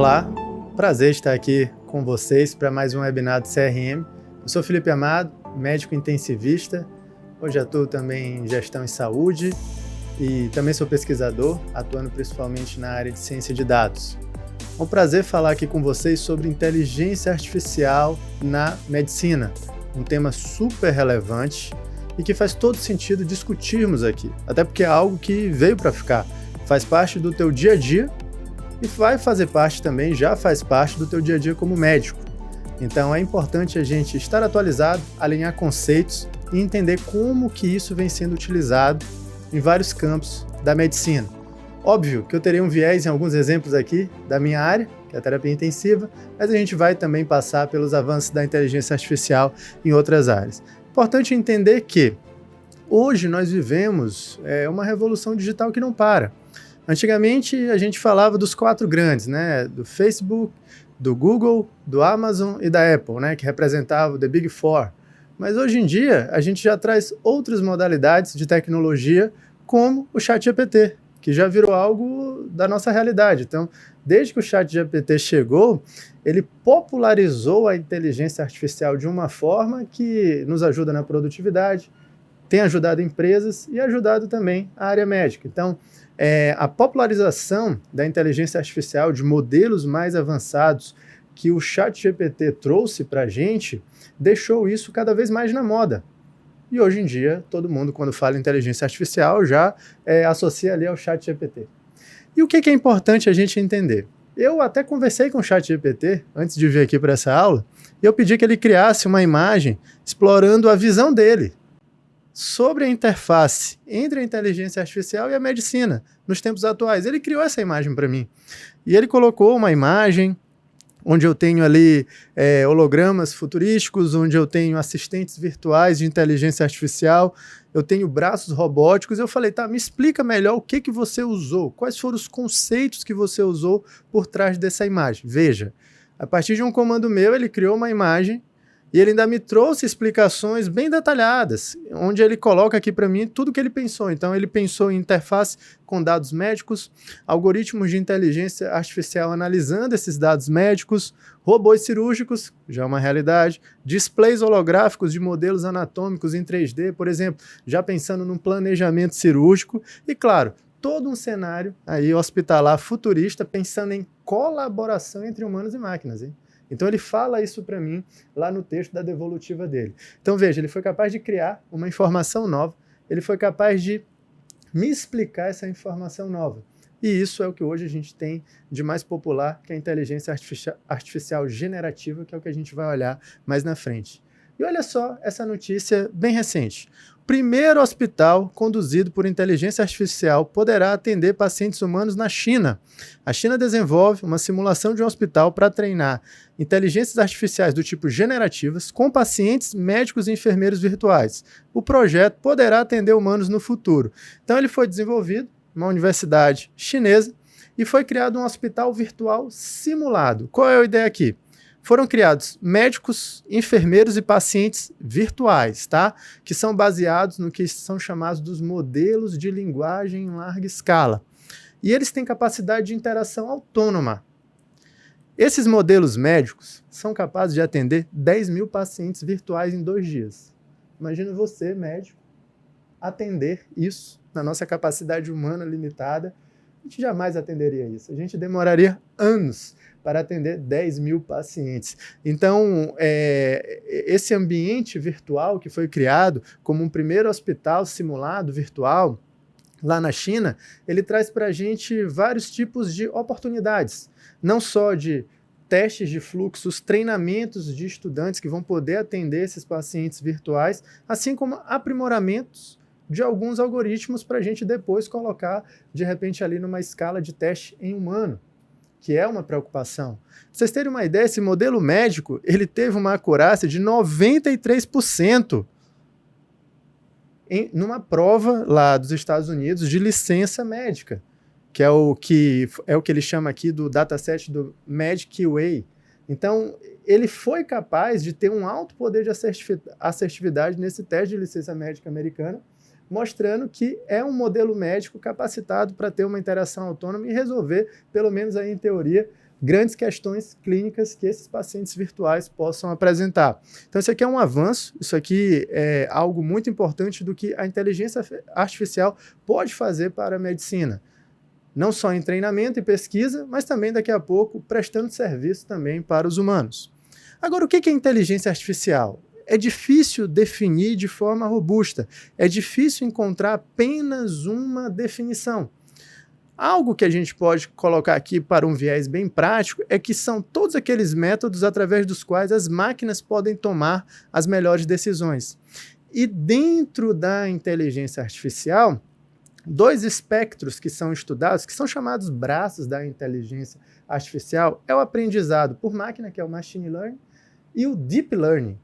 Olá, prazer estar aqui com vocês para mais um webinar do CRM. Eu sou Felipe Amado, médico intensivista, hoje atuo também em gestão em saúde e também sou pesquisador, atuando principalmente na área de ciência de dados. É um prazer falar aqui com vocês sobre inteligência artificial na medicina, um tema super relevante e que faz todo sentido discutirmos aqui, até porque é algo que veio para ficar, faz parte do teu dia a dia e vai fazer parte também, já faz parte do teu dia a dia como médico. Então é importante a gente estar atualizado, alinhar conceitos e entender como que isso vem sendo utilizado em vários campos da medicina. Óbvio que eu terei um viés em alguns exemplos aqui da minha área, que é a terapia intensiva, mas a gente vai também passar pelos avanços da inteligência artificial em outras áreas. Importante entender que hoje nós vivemos uma revolução digital que não para. Antigamente a gente falava dos 4 grandes, né? Do Facebook, do Google, do Amazon e da Apple, né? Que representavam The Big Four. Mas hoje em dia a gente já traz outras modalidades de tecnologia, como o ChatGPT, que já virou algo da nossa realidade. Então, desde que o ChatGPT chegou, ele popularizou a inteligência artificial de uma forma que nos ajuda na produtividade, tem ajudado empresas e ajudado também a área médica. Então, a popularização da inteligência artificial, de modelos mais avançados que o ChatGPT trouxe para a gente, deixou isso cada vez mais na moda. E hoje em dia, todo mundo, quando fala em inteligência artificial, já associa ali ao ChatGPT. E o que é importante a gente entender? Eu até conversei com o ChatGPT antes de vir aqui para essa aula, e eu pedi que ele criasse uma imagem explorando a visão dele sobre a interface entre a inteligência artificial e a medicina nos tempos atuais. Ele criou essa imagem para mim. E ele colocou uma imagem onde eu tenho ali hologramas futurísticos, onde eu tenho assistentes virtuais de inteligência artificial, eu tenho braços robóticos. Eu falei, tá, me explica melhor o que você usou, quais foram os conceitos que você usou por trás dessa imagem. Veja, a partir de um comando meu, ele criou uma imagem e ele ainda me trouxe explicações bem detalhadas, onde ele coloca aqui para mim tudo o que ele pensou. Então, ele pensou em interface com dados médicos, algoritmos de inteligência artificial analisando esses dados médicos, robôs cirúrgicos, já é uma realidade, displays holográficos de modelos anatômicos em 3D, por exemplo, já pensando num planejamento cirúrgico e, claro, todo um cenário aí hospitalar futurista pensando em colaboração entre humanos e máquinas, hein? Então ele fala isso para mim lá no texto da devolutiva dele. Então veja, ele foi capaz de criar uma informação nova, ele foi capaz de me explicar essa informação nova. E isso é o que hoje a gente tem de mais popular, que é a inteligência artificial generativa, que é o que a gente vai olhar mais na frente. E olha só essa notícia bem recente. O primeiro hospital conduzido por inteligência artificial poderá atender pacientes humanos na China. A China desenvolve uma simulação de um hospital para treinar inteligências artificiais do tipo generativas com pacientes, médicos e enfermeiros virtuais. O projeto poderá atender humanos no futuro. Então ele foi desenvolvido numa universidade chinesa e foi criado um hospital virtual simulado. Qual é a ideia aqui? Foram criados médicos, enfermeiros e pacientes virtuais, tá? Que são baseados no que são chamados dos modelos de linguagem em larga escala. E eles têm capacidade de interação autônoma. Esses modelos médicos são capazes de atender 10 mil pacientes virtuais em 2 dias. Imagina você, médico, atender isso na nossa capacidade humana limitada. A gente jamais atenderia isso. A gente demoraria anos para atender 10 mil pacientes. Então, esse ambiente virtual que foi criado como um primeiro hospital simulado virtual lá na China, ele traz para a gente vários tipos de oportunidades, não só de testes de fluxos, treinamentos de estudantes que vão poder atender esses pacientes virtuais, assim como aprimoramentos de alguns algoritmos para a gente depois colocar, de repente, ali numa escala de teste em humano, que é uma preocupação. Pra vocês terem uma ideia, esse modelo médico, ele teve uma acurácia de 93% numa prova lá dos Estados Unidos de licença médica, que é o que ele chama aqui do dataset do Medic Way. Então, ele foi capaz de ter um alto poder de assertividade nesse teste de licença médica americana, mostrando que é um modelo médico capacitado para ter uma interação autônoma e resolver, pelo menos aí em teoria, grandes questões clínicas que esses pacientes virtuais possam apresentar. Então, isso aqui é um avanço, isso aqui é algo muito importante do que a inteligência artificial pode fazer para a medicina. Não só em treinamento e pesquisa, mas também daqui a pouco prestando serviço também para os humanos. Agora, o que é inteligência artificial? É difícil definir de forma robusta, é difícil encontrar apenas uma definição. Algo que a gente pode colocar aqui para um viés bem prático é que são todos aqueles métodos através dos quais as máquinas podem tomar as melhores decisões. E dentro da inteligência artificial, dois espectros que são estudados, que são chamados braços da inteligência artificial, é o aprendizado por máquina, que é o Machine Learning, e o Deep Learning.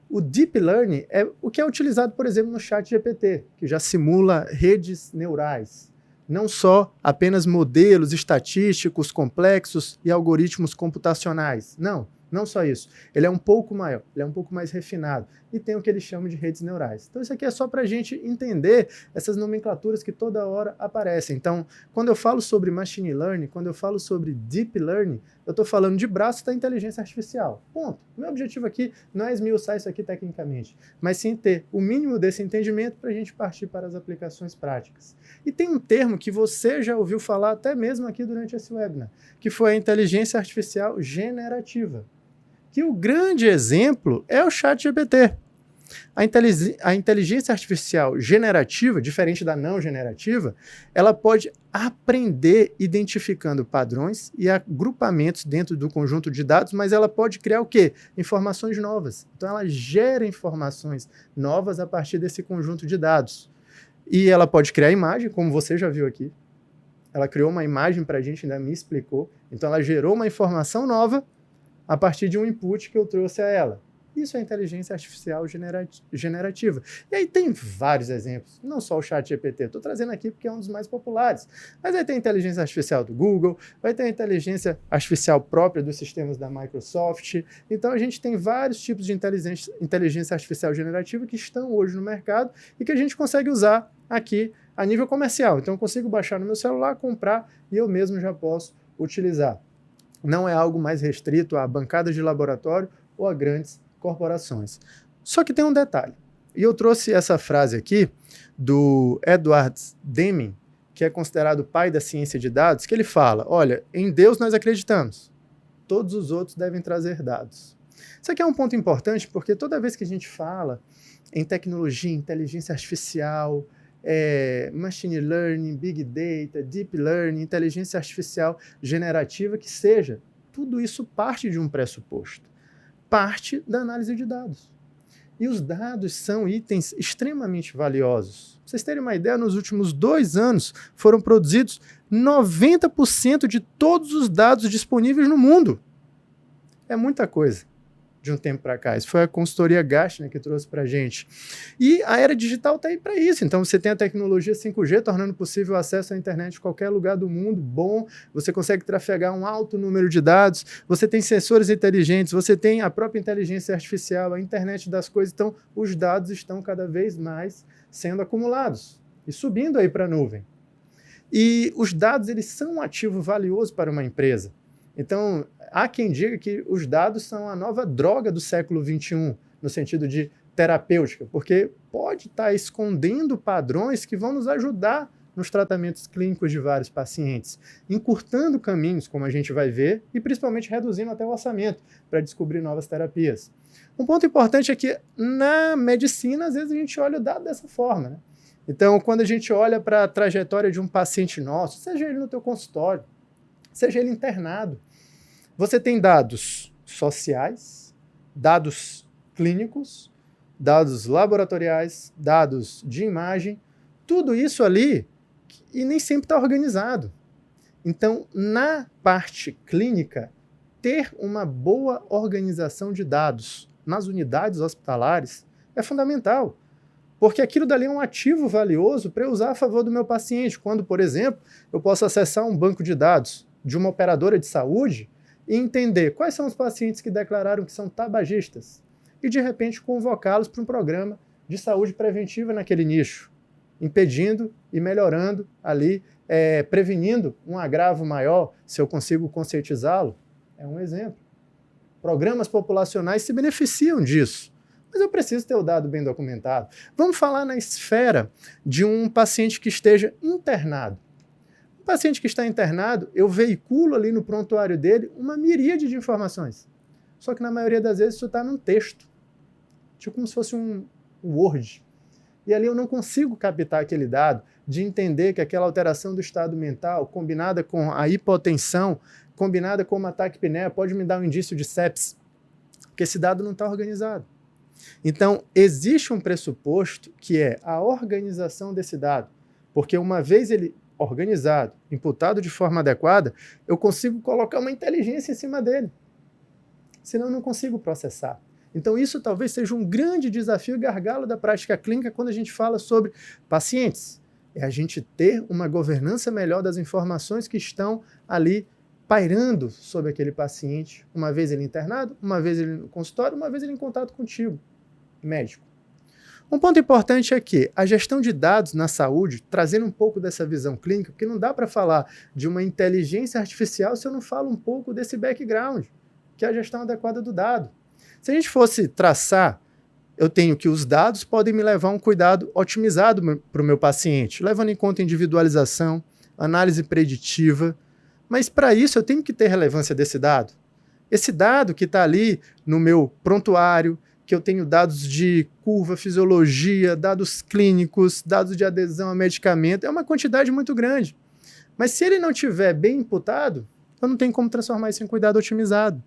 O Deep Learning é o que é utilizado, por exemplo, no ChatGPT, que já simula redes neurais. Não só apenas modelos estatísticos complexos e algoritmos computacionais. Não só isso. Ele é um pouco maior, ele é um pouco mais refinado e tem o que eles chamam de redes neurais. Então isso aqui é só para a gente entender essas nomenclaturas que toda hora aparecem. Então, quando eu falo sobre Machine Learning, quando eu falo sobre Deep Learning, eu estou falando de braço da inteligência artificial. Ponto. O meu objetivo aqui não é esmiuçar isso aqui tecnicamente, mas sim ter o mínimo desse entendimento para a gente partir para as aplicações práticas. E tem um termo que você já ouviu falar até mesmo aqui durante esse webinar, que foi a inteligência artificial generativa. Que o grande exemplo é o ChatGPT. A inteligência artificial generativa, diferente da não generativa, ela pode aprender identificando padrões e agrupamentos dentro do conjunto de dados, mas ela pode criar o quê? Informações novas. Então ela gera informações novas a partir desse conjunto de dados. E ela pode criar imagem, como você já viu aqui. Ela criou uma imagem para a gente, ainda me explicou. Então ela gerou uma informação nova a partir de um input que eu trouxe a ela. Isso é inteligência artificial generativa. E aí tem vários exemplos, não só o ChatGPT, estou trazendo aqui porque é um dos mais populares, mas aí tem a inteligência artificial do Google, vai ter a inteligência artificial própria dos sistemas da Microsoft. Então a gente tem vários tipos de inteligência artificial generativa que estão hoje no mercado e que a gente consegue usar aqui a nível comercial. Então eu consigo baixar no meu celular, comprar e eu mesmo já posso utilizar. Não é algo mais restrito a bancadas de laboratório ou a grandes corporações. Só que tem um detalhe. E eu trouxe essa frase aqui do Edward Deming, que é considerado o pai da ciência de dados, que ele fala, olha, em Deus nós acreditamos, todos os outros devem trazer dados. Isso aqui é um ponto importante porque toda vez que a gente fala em tecnologia, inteligência artificial, machine learning, big data, deep learning, inteligência artificial generativa, que seja, tudo isso parte de um pressuposto, parte da análise de dados. E os dados são itens extremamente valiosos. Pra vocês terem uma ideia, nos últimos 2 anos foram produzidos 90% de todos os dados disponíveis no mundo. É muita coisa. De um tempo para cá. Isso foi a consultoria Gartner que trouxe para a gente. E a era digital está aí para isso. Então você tem a tecnologia 5G tornando possível o acesso à internet em qualquer lugar do mundo, bom, você consegue trafegar um alto número de dados, você tem sensores inteligentes, você tem a própria inteligência artificial, a internet das coisas, então os dados estão cada vez mais sendo acumulados e subindo aí para a nuvem. E os dados, eles são um ativo valioso para uma empresa. Então, há quem diga que os dados são a nova droga do século XXI, no sentido de terapêutica, porque pode estar escondendo padrões que vão nos ajudar nos tratamentos clínicos de vários pacientes, encurtando caminhos, como a gente vai ver, e principalmente reduzindo até o orçamento para descobrir novas terapias. Um ponto importante é que na medicina, às vezes a gente olha o dado dessa forma, né? Então, quando a gente olha para a trajetória de um paciente nosso, seja ele no teu consultório, seja ele internado, você tem dados sociais, dados clínicos, dados laboratoriais, dados de imagem, tudo isso ali e nem sempre está organizado. Então, na parte clínica, ter uma boa organização de dados nas unidades hospitalares é fundamental, porque aquilo dali é um ativo valioso para eu usar a favor do meu paciente, quando, por exemplo, eu posso acessar um banco de dados de uma operadora de saúde e entender quais são os pacientes que declararam que são tabagistas e, de repente, convocá-los para um programa de saúde preventiva naquele nicho, impedindo e melhorando ali prevenindo um agravo maior se eu consigo conscientizá-lo? É um exemplo. Programas populacionais se beneficiam disso, mas eu preciso ter o dado bem documentado. Vamos falar na esfera de um paciente que esteja internado. Um paciente que está internado, eu veiculo ali no prontuário dele uma miríade de informações. Só que na maioria das vezes isso está num texto, tipo como se fosse um Word. E ali eu não consigo captar aquele dado, de entender que aquela alteração do estado mental, combinada com a hipotensão, combinada com uma taquipneia, pode me dar um indício de sepsis, porque esse dado não está organizado. Então, existe um pressuposto que é a organização desse dado, porque uma vez ele organizado, imputado de forma adequada, eu consigo colocar uma inteligência em cima dele, senão eu não consigo processar. Então, isso talvez seja um grande desafio e gargalo da prática clínica quando a gente fala sobre pacientes. É a gente ter uma governança melhor das informações que estão ali pairando sobre aquele paciente, uma vez ele internado, uma vez ele no consultório, uma vez ele em contato contigo, médico. Um ponto importante é que a gestão de dados na saúde, trazendo um pouco dessa visão clínica, porque não dá para falar de uma inteligência artificial se eu não falo um pouco desse background, que é a gestão adequada do dado. Se a gente fosse traçar, eu tenho que os dados podem me levar a um cuidado otimizado para o meu paciente, levando em conta individualização, análise preditiva, mas para isso eu tenho que ter relevância desse dado. Esse dado que está ali no meu prontuário, que eu tenho dados de curva, fisiologia, dados clínicos, dados de adesão a medicamento, é uma quantidade muito grande. Mas se ele não estiver bem imputado, eu não tenho como transformar isso em cuidado otimizado.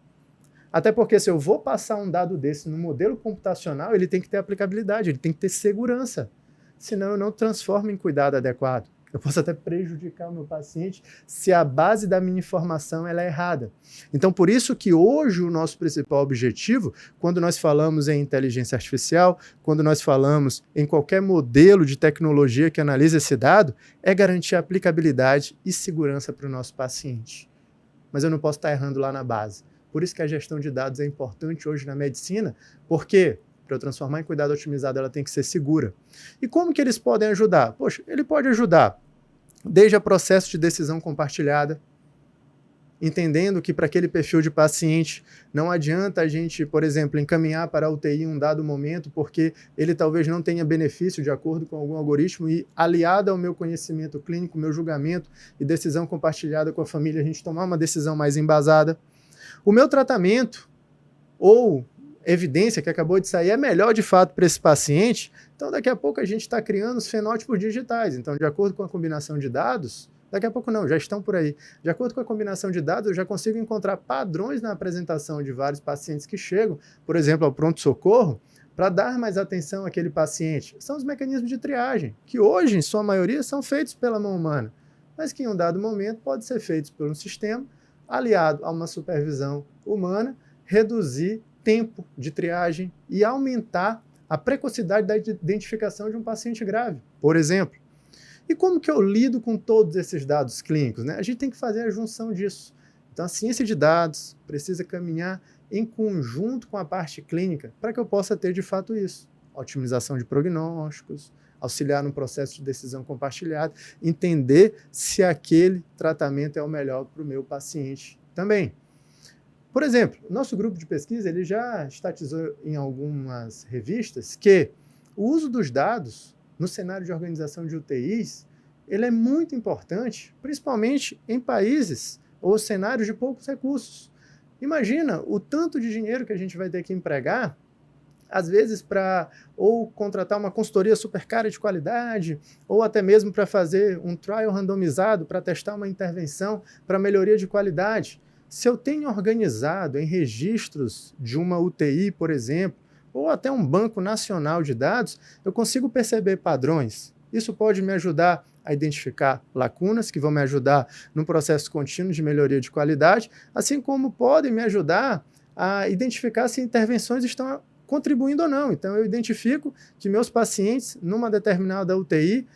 Até porque se eu vou passar um dado desse no modelo computacional, ele tem que ter aplicabilidade, ele tem que ter segurança. Senão eu não transformo em cuidado adequado. Eu posso até prejudicar o meu paciente se a base da minha informação ela é errada. Então, por isso que hoje o nosso principal objetivo, quando nós falamos em inteligência artificial, quando nós falamos em qualquer modelo de tecnologia que analisa esse dado, é garantir aplicabilidade e segurança para o nosso paciente. Mas eu não posso estar errando lá na base. Por isso que a gestão de dados é importante hoje na medicina, porque para eu transformar em cuidado otimizado ela tem que ser segura. E como que eles podem ajudar? Poxa, ele pode ajudar desde o processo de decisão compartilhada, entendendo que para aquele perfil de paciente não adianta a gente, por exemplo, encaminhar para a UTI em um dado momento, porque ele talvez não tenha benefício de acordo com algum algoritmo e aliado ao meu conhecimento clínico, meu julgamento e decisão compartilhada com a família, a gente tomar uma decisão mais embasada. O meu tratamento ou evidência que acabou de sair é melhor de fato para esse paciente, então daqui a pouco a gente está criando os fenótipos digitais. Então, de acordo com a combinação de dados, daqui a pouco não, já estão por aí. De acordo com a combinação de dados, eu já consigo encontrar padrões na apresentação de vários pacientes que chegam, por exemplo, ao pronto-socorro, para dar mais atenção àquele paciente. São os mecanismos de triagem, que hoje, em sua maioria, são feitos pela mão humana, mas que em um dado momento podem ser feitos por um sistema aliado a uma supervisão humana, reduzir tempo de triagem e aumentar a precocidade da identificação de um paciente grave, por exemplo. E como que eu lido com todos esses dados clínicos, né? A gente tem que fazer a junção disso. Então, a ciência de dados precisa caminhar em conjunto com a parte clínica para que eu possa ter, de fato, isso. Otimização de prognósticos, auxiliar no processo de decisão compartilhada, entender se aquele tratamento é o melhor para o meu paciente também. Por exemplo, o nosso grupo de pesquisa ele já estatizou em algumas revistas que o uso dos dados no cenário de organização de UTIs ele é muito importante, principalmente em países ou cenários de poucos recursos. Imagina o tanto de dinheiro que a gente vai ter que empregar às vezes para ou contratar uma consultoria super cara de qualidade, ou até mesmo para fazer um trial randomizado, para testar uma intervenção para melhoria de qualidade. Se eu tenho organizado em registros de uma UTI, por exemplo, ou até um banco nacional de dados, eu consigo perceber padrões. Isso pode me ajudar a identificar lacunas, que vão me ajudar no processo contínuo de melhoria de qualidade, assim como podem me ajudar a identificar se intervenções estão contribuindo ou não. Então, eu identifico que meus pacientes, numa determinada UTI,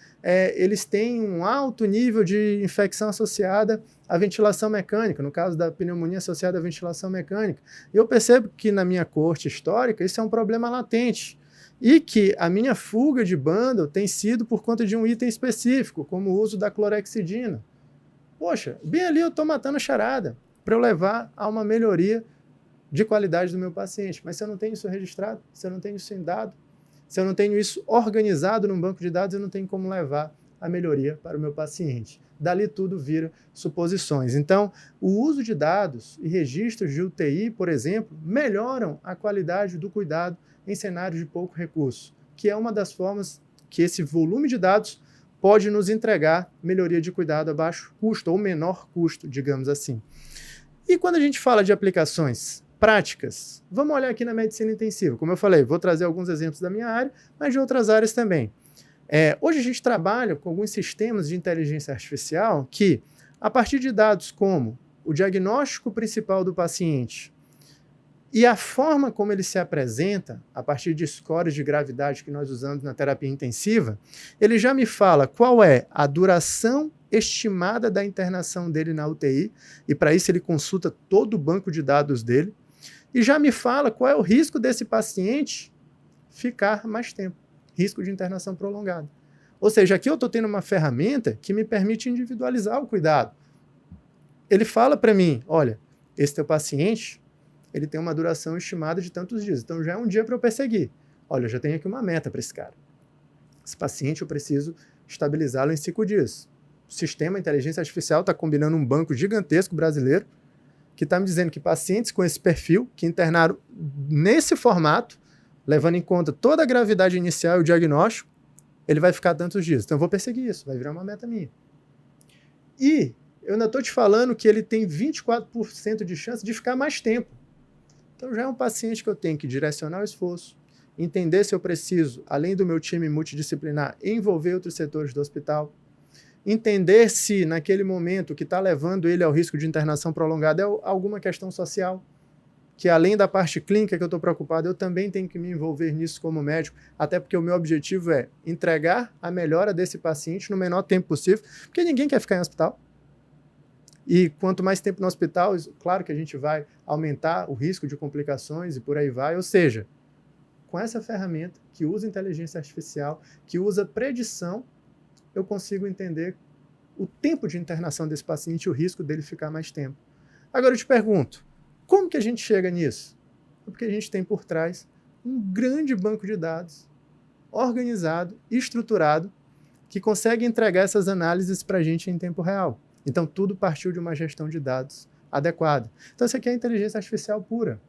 eles têm um alto nível de infecção associada à ventilação mecânica, no caso da pneumonia associada à ventilação mecânica. E eu percebo que na minha corte histórica isso é um problema latente. e que a minha fuga de bundle tem sido por conta de um item específico, como o uso da clorexidina. Poxa, bem ali eu estou matando a charada para eu levar a uma melhoria de qualidade do meu paciente. Mas se eu não tenho isso registrado, se eu não tenho isso em dado, se eu não tenho isso organizado num banco de dados, eu não tenho como levar a melhoria para o meu paciente. Dali tudo vira suposições. Então, o uso de dados e registros de UTI, por exemplo, melhoram a qualidade do cuidado em cenários de pouco recurso, que é uma das formas que esse volume de dados pode nos entregar melhoria de cuidado a baixo custo, ou menor custo, digamos assim. E quando a gente fala de aplicações práticas, vamos olhar aqui na medicina intensiva. Como eu falei, vou trazer alguns exemplos da minha área, mas de outras áreas também. Hoje a gente trabalha com alguns sistemas de inteligência artificial que, a partir de dados como o diagnóstico principal do paciente e a forma como ele se apresenta, a partir de scores de gravidade que nós usamos na terapia intensiva, ele já me fala qual é a duração estimada da internação dele na UTI, e para isso ele consulta todo o banco de dados dele, e já me fala qual é o risco desse paciente ficar mais tempo, risco de internação prolongada. Ou seja, aqui eu estou tendo uma ferramenta que me permite individualizar o cuidado. Ele fala para mim, olha, esse teu paciente, ele tem uma duração estimada de tantos dias, então já é um dia para eu perseguir. Olha, eu já tenho aqui uma meta para esse cara. Esse paciente eu preciso estabilizá-lo em 5 dias. O sistema inteligência artificial está combinando um banco gigantesco brasileiro que está me dizendo que pacientes com esse perfil, que internaram nesse formato, levando em conta toda a gravidade inicial e o diagnóstico, ele vai ficar tantos dias. Então eu vou perseguir isso, vai virar uma meta minha. E eu ainda estou te falando que ele tem 24% de chance de ficar mais tempo. Então já é um paciente que eu tenho que direcionar o esforço, entender se eu preciso, além do meu time multidisciplinar, envolver outros setores do hospital, entender se naquele momento o que está levando ele ao risco de internação prolongada é alguma questão social, que além da parte clínica que eu estou preocupado, eu também tenho que me envolver nisso como médico, até porque o meu objetivo é entregar a melhora desse paciente no menor tempo possível, porque ninguém quer ficar em hospital. E quanto mais tempo no hospital, claro que a gente vai aumentar o risco de complicações e por aí vai. Ou seja, com essa ferramenta que usa inteligência artificial, que usa predição, eu consigo entender o tempo de internação desse paciente e o risco dele ficar mais tempo. Agora eu te pergunto, como que a gente chega nisso? Porque a gente tem por trás um grande banco de dados, organizado, estruturado, que consegue entregar essas análises para a gente em tempo real. Então, tudo partiu de uma gestão de dados adequada. Então, isso aqui é inteligência artificial pura.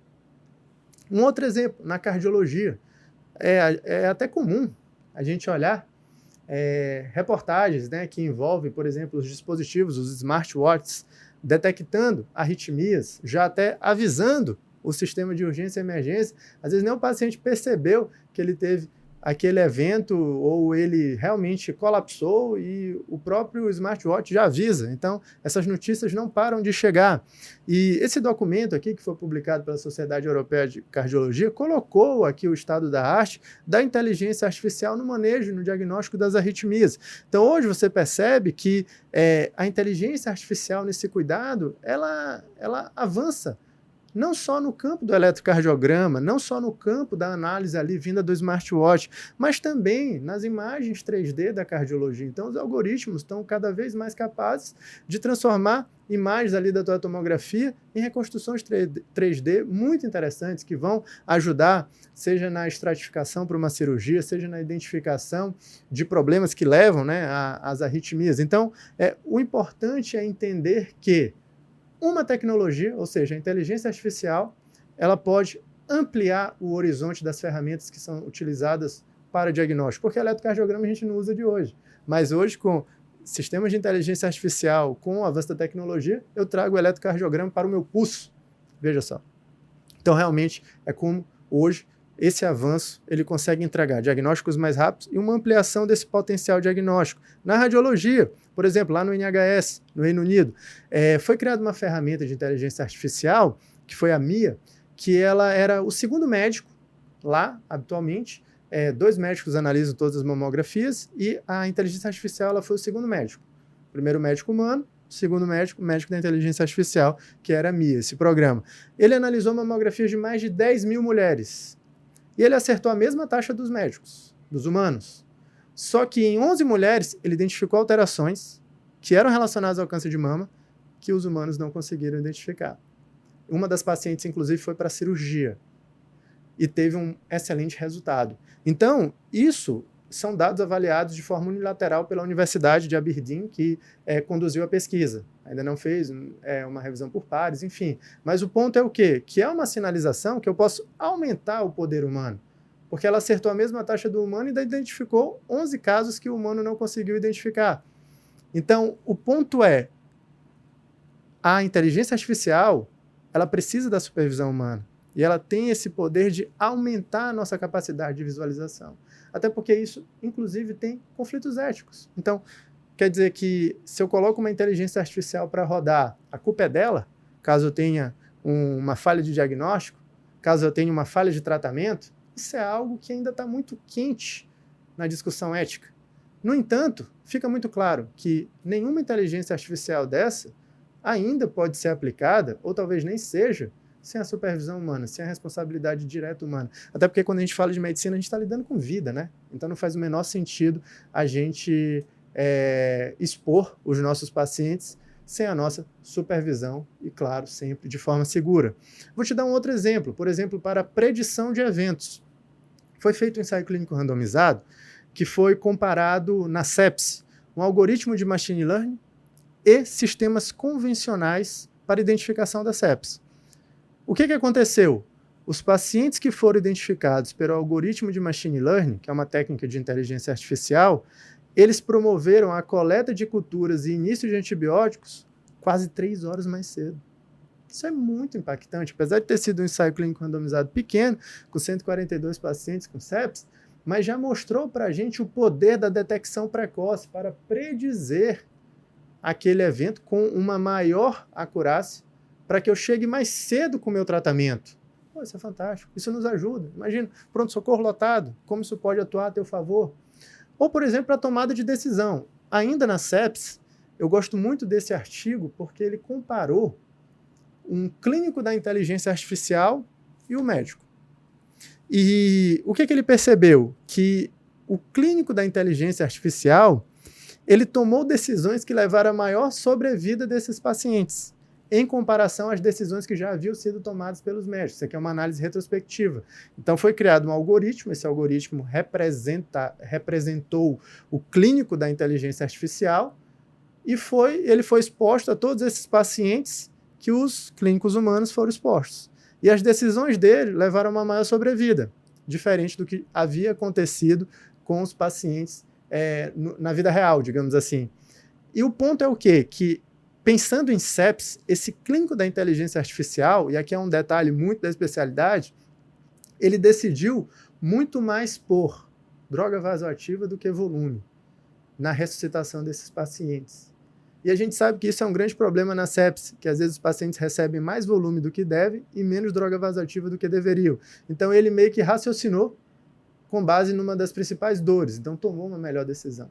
Um outro exemplo, na cardiologia. É até comum a gente olhar reportagens, né, que envolvem, por exemplo, os dispositivos, os smartwatches, detectando arritmias, já até avisando o sistema de urgência e emergência. Às vezes nem o paciente percebeu que ele teve aquele evento ou ele realmente colapsou e o próprio smartwatch já avisa. Então, essas notícias não param de chegar. E esse documento aqui, que foi publicado pela Sociedade Europeia de Cardiologia, colocou aqui o estado da arte da inteligência artificial no manejo, no diagnóstico das arritmias. Então, hoje você percebe que a inteligência artificial nesse cuidado, ela avança não só no campo do eletrocardiograma, não só no campo da análise ali vinda do smartwatch, mas também nas imagens 3D da cardiologia. Então, os algoritmos estão cada vez mais capazes de transformar imagens ali da tua tomografia em reconstruções 3D muito interessantes, que vão ajudar, seja na estratificação para uma cirurgia, seja na identificação de problemas que levam, né, às arritmias. Então, o importante é entender que uma tecnologia, ou seja, a inteligência artificial, ela pode ampliar o horizonte das ferramentas que são utilizadas para diagnóstico, porque eletrocardiograma a gente não usa de hoje. Mas hoje, com sistemas de inteligência artificial, com o avanço da tecnologia, eu trago o eletrocardiograma para o meu pulso. Veja só. Então, realmente, é como hoje esse avanço ele consegue entregar diagnósticos mais rápidos e uma ampliação desse potencial diagnóstico. Na radiologia, por exemplo, lá no NHS, no Reino Unido, foi criada uma ferramenta de inteligência artificial, que foi a MIA, que ela era o segundo médico lá, habitualmente. 2 médicos analisam todas as mamografias e a inteligência artificial ela foi o segundo médico. Primeiro médico humano, segundo médico da inteligência artificial, que era a MIA, esse programa. Ele analisou mamografias de mais de 10 mil mulheres. E ele acertou a mesma taxa dos médicos, dos humanos. Só que em 11 mulheres, ele identificou alterações que eram relacionadas ao câncer de mama que os humanos não conseguiram identificar. Uma das pacientes, inclusive, foi para a cirurgia e teve um excelente resultado. Então, isso são dados avaliados de forma unilateral pela Universidade de Aberdeen, que conduziu a pesquisa. Ainda não fez uma revisão por pares, enfim. Mas o ponto é o quê? Que é uma sinalização que eu posso aumentar o poder humano, porque ela acertou a mesma taxa do humano e ainda identificou 11 casos que o humano não conseguiu identificar. Então, o ponto é, a inteligência artificial, ela precisa da supervisão humana. E ela tem esse poder de aumentar a nossa capacidade de visualização. Até porque isso, inclusive, tem conflitos éticos. Então, quer dizer que se eu coloco uma inteligência artificial para rodar, a culpa é dela, caso eu tenha uma falha de diagnóstico, caso eu tenha uma falha de tratamento, isso é algo que ainda está muito quente na discussão ética. No entanto, fica muito claro que nenhuma inteligência artificial dessa ainda pode ser aplicada, ou talvez nem seja, sem a supervisão humana, sem a responsabilidade direta humana. Até porque quando a gente fala de medicina, a gente está lidando com vida, né? Então não faz o menor sentido a gente expor os nossos pacientes sem a nossa supervisão e, claro, sempre de forma segura. Vou te dar um outro exemplo, por exemplo, para a predição de eventos. Foi feito um ensaio clínico randomizado que foi comparado na sepse, um algoritmo de machine learning e sistemas convencionais para identificação da sepse. O que aconteceu? Os pacientes que foram identificados pelo algoritmo de machine learning, que é uma técnica de inteligência artificial, eles promoveram a coleta de culturas e início de antibióticos quase 3 horas mais cedo. Isso é muito impactante. Apesar de ter sido um ensaio clínico randomizado pequeno, com 142 pacientes com sepsis, mas já mostrou para a gente o poder da detecção precoce para predizer aquele evento com uma maior acurácia, para que eu chegue mais cedo com o meu tratamento. Pô, isso é fantástico. Isso nos ajuda. Imagina, pronto-socorro lotado, como isso pode atuar a teu favor. Ou, por exemplo, a tomada de decisão. Ainda na sepsis, eu gosto muito desse artigo porque ele comparou um clínico da inteligência artificial e o médico. E o que ele percebeu? Que o clínico da inteligência artificial, ele tomou decisões que levaram a maior sobrevida desses pacientes, em comparação às decisões que já haviam sido tomadas pelos médicos. Isso aqui é uma análise retrospectiva. Então foi criado um algoritmo, esse algoritmo representou o clínico da inteligência artificial e ele foi exposto a todos esses pacientes que os clínicos humanos foram expostos. E as decisões dele levaram a uma maior sobrevida, diferente do que havia acontecido com os pacientes na vida real, digamos assim. E o ponto é o quê? Que pensando em sepsis, esse clínico da inteligência artificial, e aqui é um detalhe muito da especialidade, ele decidiu muito mais por droga vasoativa do que volume na ressuscitação desses pacientes. E a gente sabe que isso é um grande problema na sepsis, que às vezes os pacientes recebem mais volume do que devem e menos droga vasoativa do que deveriam. Então ele meio que raciocinou com base numa das principais dores, então tomou uma melhor decisão.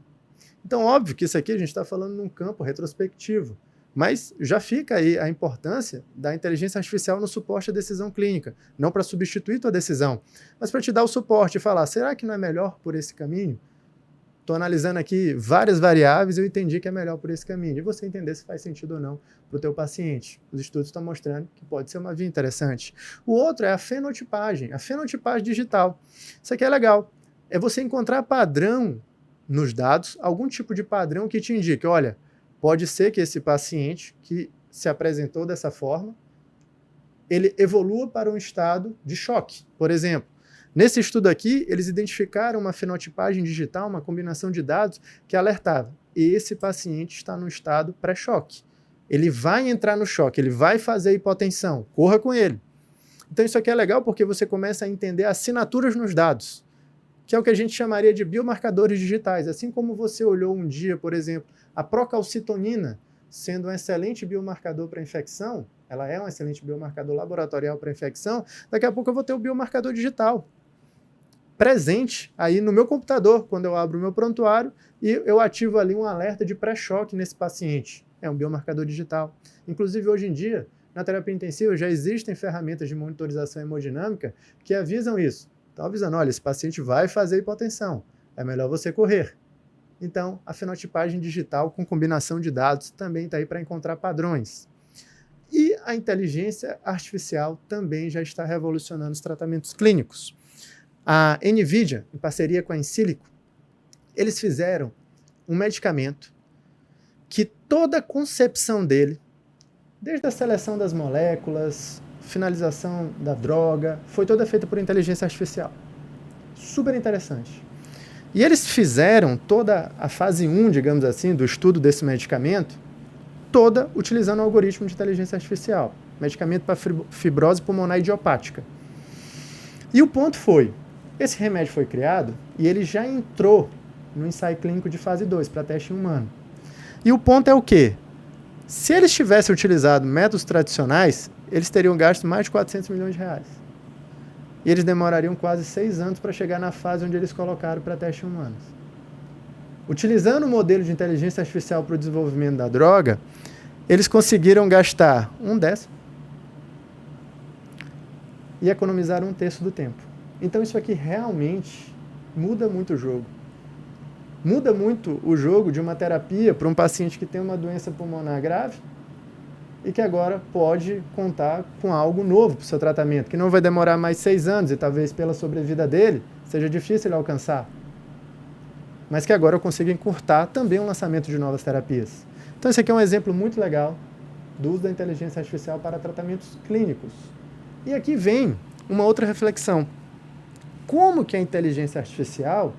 Então óbvio que isso aqui a gente está falando num campo retrospectivo, mas já fica aí a importância da inteligência artificial no suporte à decisão clínica, não para substituir tua decisão, mas para te dar o suporte e falar, será que não é melhor por esse caminho? Estou analisando aqui várias variáveis e eu entendi que é melhor por esse caminho. E você entender se faz sentido ou não para o teu paciente. Os estudos estão mostrando que pode ser uma via interessante. O outro é a fenotipagem digital. Isso aqui é legal. É você encontrar padrão nos dados, algum tipo de padrão que te indique, olha, pode ser que esse paciente que se apresentou dessa forma, ele evolua para um estado de choque, por exemplo. Nesse estudo aqui, eles identificaram uma fenotipagem digital, uma combinação de dados que alertava. Esse paciente está no estado pré-choque. Ele vai entrar no choque, ele vai fazer hipotensão, corra com ele. Então isso aqui é legal porque você começa a entender assinaturas nos dados, que é o que a gente chamaria de biomarcadores digitais. Assim como você olhou um dia, por exemplo, a procalcitonina sendo um excelente biomarcador para infecção, ela é um excelente biomarcador laboratorial para infecção, daqui a pouco eu vou ter o biomarcador digital presente aí no meu computador, quando eu abro o meu prontuário e eu ativo ali um alerta de pré-choque nesse paciente. É um biomarcador digital. Inclusive, hoje em dia, na terapia intensiva, já existem ferramentas de monitorização hemodinâmica que avisam isso. Estão avisando, olha, esse paciente vai fazer hipotensão, é melhor você correr. Então, a fenotipagem digital com combinação de dados também está aí para encontrar padrões. E a inteligência artificial também já está revolucionando os tratamentos clínicos. A NVIDIA, em parceria com a Insilico, eles fizeram um medicamento que toda a concepção dele, desde a seleção das moléculas, finalização da droga, foi toda feita por inteligência artificial. Super interessante. E eles fizeram toda a fase 1, digamos assim, do estudo desse medicamento, toda utilizando o algoritmo de inteligência artificial. Medicamento para fibrose pulmonar idiopática. E o ponto foi, esse remédio foi criado e ele já entrou no ensaio clínico de fase 2, para teste em humano. E o ponto é o quê? Se eles tivessem utilizado métodos tradicionais, eles teriam gasto mais de 400 milhões de reais. E eles demorariam quase 6 anos para chegar na fase onde eles colocaram para teste em humanos. Utilizando o modelo de inteligência artificial para o desenvolvimento da droga, eles conseguiram gastar 1/10 e economizar 1/3 do tempo. Então isso aqui realmente muda muito o jogo. Muda muito o jogo de uma terapia para um paciente que tem uma doença pulmonar grave e que agora pode contar com algo novo para o seu tratamento, que não vai demorar mais 6 anos e talvez pela sobrevida dele seja difícil ele alcançar. Mas que agora eu consigo encurtar também o lançamento de novas terapias. Então esse aqui é um exemplo muito legal do uso da inteligência artificial para tratamentos clínicos. E aqui vem uma outra reflexão. Como que a inteligência artificial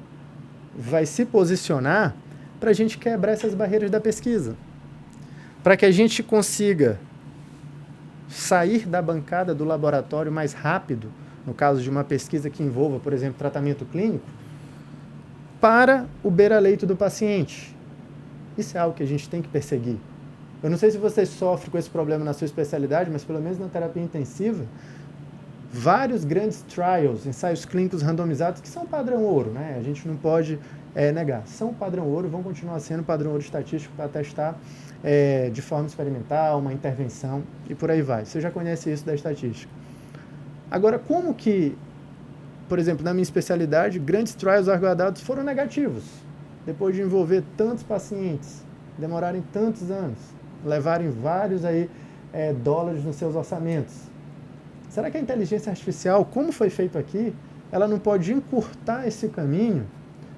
vai se posicionar para a gente quebrar essas barreiras da pesquisa? Para que a gente consiga sair da bancada do laboratório mais rápido, no caso de uma pesquisa que envolva, por exemplo, tratamento clínico, para o beira-leito do paciente. Isso é algo que a gente tem que perseguir. Eu não sei se você sofre com esse problema na sua especialidade, mas pelo menos na terapia intensiva, vários grandes trials, ensaios clínicos randomizados, que são padrão ouro, né? A gente não pode negar. São padrão ouro, vão continuar sendo padrão ouro estatístico para testar de forma experimental, uma intervenção e por aí vai. Você já conhece isso da estatística. Agora, como que, por exemplo, na minha especialidade, grandes trials aguardados foram negativos, depois de envolver tantos pacientes, demorarem tantos anos, levarem vários dólares nos seus orçamentos? Será que a inteligência artificial, como foi feito aqui, ela não pode encurtar esse caminho,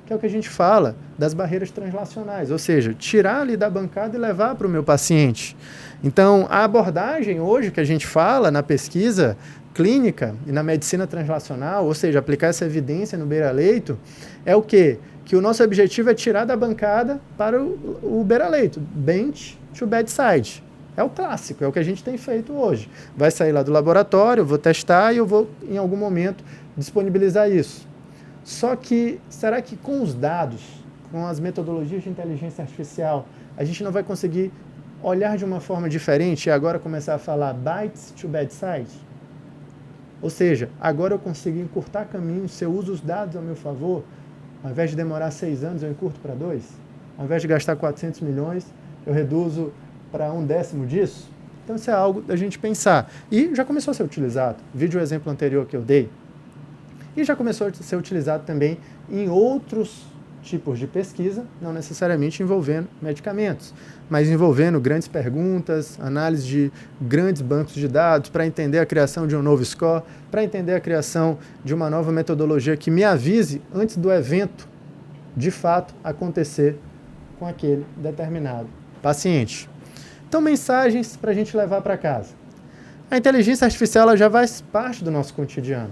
que é o que a gente fala das barreiras translacionais, ou seja, tirar ali da bancada e levar para o meu paciente? Então, a abordagem hoje que a gente fala na pesquisa clínica e na medicina translacional, ou seja, aplicar essa evidência no beira-leito, é o quê? Que o nosso objetivo é tirar da bancada para o beira-leito, bench to bedside. É o clássico, é o que a gente tem feito hoje. Vai sair lá do laboratório, eu vou testar e eu vou, em algum momento, disponibilizar isso. Só que, será que com os dados, com as metodologias de inteligência artificial, a gente não vai conseguir olhar de uma forma diferente e agora começar a falar bites to bedside? Ou seja, agora eu consigo encurtar caminhos se eu uso os dados ao meu favor. Ao invés de demorar 6 anos, eu encurto para 2. Ao invés de gastar 400 milhões, eu reduzo para 1/10 disso. Então isso é algo da gente pensar. E já começou a ser utilizado. Vídeo o exemplo anterior que eu dei. E já começou a ser utilizado também em outros tipos de pesquisa, não necessariamente envolvendo medicamentos, mas envolvendo grandes perguntas, análise de grandes bancos de dados para entender a criação de um novo score, para entender a criação de uma nova metodologia que me avise antes do evento, de fato, acontecer com aquele determinado paciente. Então, mensagens para a gente levar para casa. A inteligência artificial ela já faz parte do nosso cotidiano.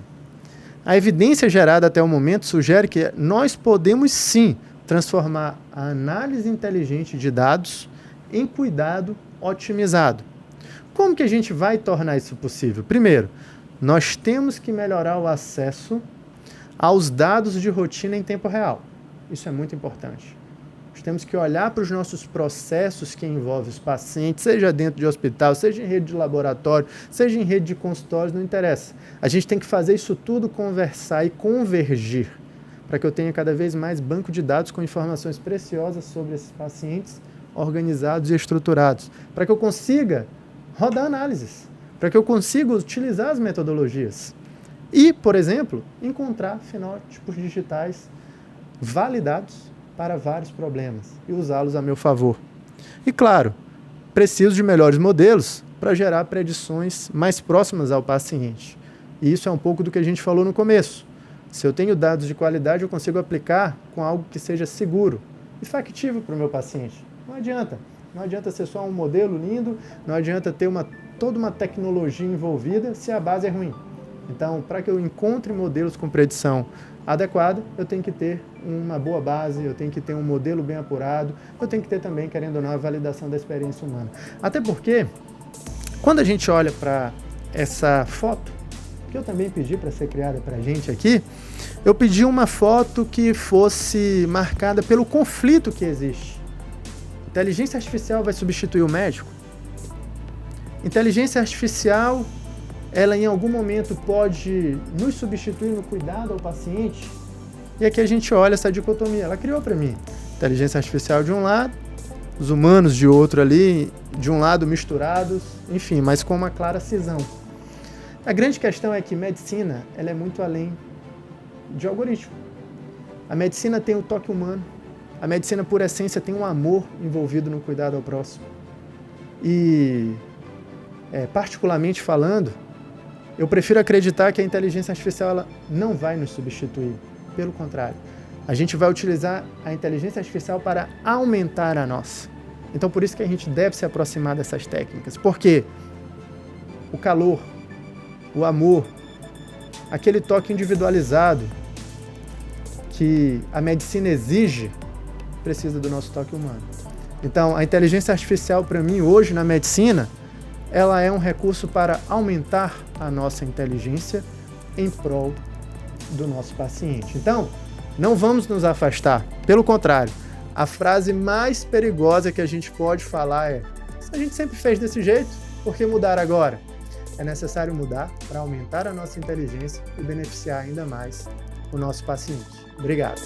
A evidência gerada até o momento sugere que nós podemos sim transformar a análise inteligente de dados em cuidado otimizado. Como que a gente vai tornar isso possível? Primeiro, nós temos que melhorar o acesso aos dados de rotina em tempo real. Isso é muito importante. Nós temos que olhar para os nossos processos que envolvem os pacientes, seja dentro de hospital, seja em rede de laboratório, seja em rede de consultórios, não interessa. A gente tem que fazer isso tudo conversar e convergir, para que eu tenha cada vez mais banco de dados com informações preciosas sobre esses pacientes, organizados e estruturados, para que eu consiga rodar análises, para que eu consiga utilizar as metodologias. E, por exemplo, encontrar fenótipos digitais validados para vários problemas e usá-los a meu favor. E, claro, preciso de melhores modelos para gerar predições mais próximas ao paciente. E isso é um pouco do que a gente falou no começo. Se eu tenho dados de qualidade, eu consigo aplicar com algo que seja seguro e factível para o meu paciente. Não adianta ser só um modelo lindo, não adianta ter toda uma tecnologia envolvida se a base é ruim. Então, para que eu encontre modelos com predição adequada, eu tenho que ter uma boa base, eu tenho que ter um modelo bem apurado, eu tenho que ter também, querendo ou não, a validação da experiência humana. Até porque, quando a gente olha para essa foto, que eu também pedi para ser criada para a gente aqui, eu pedi uma foto que fosse marcada pelo conflito que existe. Inteligência artificial vai substituir o médico? Inteligência artificial, ela em algum momento pode nos substituir no cuidado ao paciente? E aqui a gente olha essa dicotomia, ela criou para mim. Inteligência artificial de um lado, os humanos de outro ali, de um lado misturados, enfim, mas com uma clara cisão. A grande questão é que medicina, ela é muito além de algoritmo. A medicina tem o toque humano, a medicina por essência tem um amor envolvido no cuidado ao próximo. E, particularmente falando, eu prefiro acreditar que a inteligência artificial ela não vai nos substituir. Pelo contrário, a gente vai utilizar a inteligência artificial para aumentar a nossa. Então, por isso que a gente deve se aproximar dessas técnicas. Porque o calor, o amor, aquele toque individualizado que a medicina exige, precisa do nosso toque humano. Então, a inteligência artificial, para mim, hoje na medicina, ela é um recurso para aumentar a nossa inteligência em prol do nosso paciente. Então, não vamos nos afastar. Pelo contrário, a frase mais perigosa que a gente pode falar é: se a gente sempre fez desse jeito, por que mudar agora? É necessário mudar para aumentar a nossa inteligência e beneficiar ainda mais o nosso paciente. Obrigado.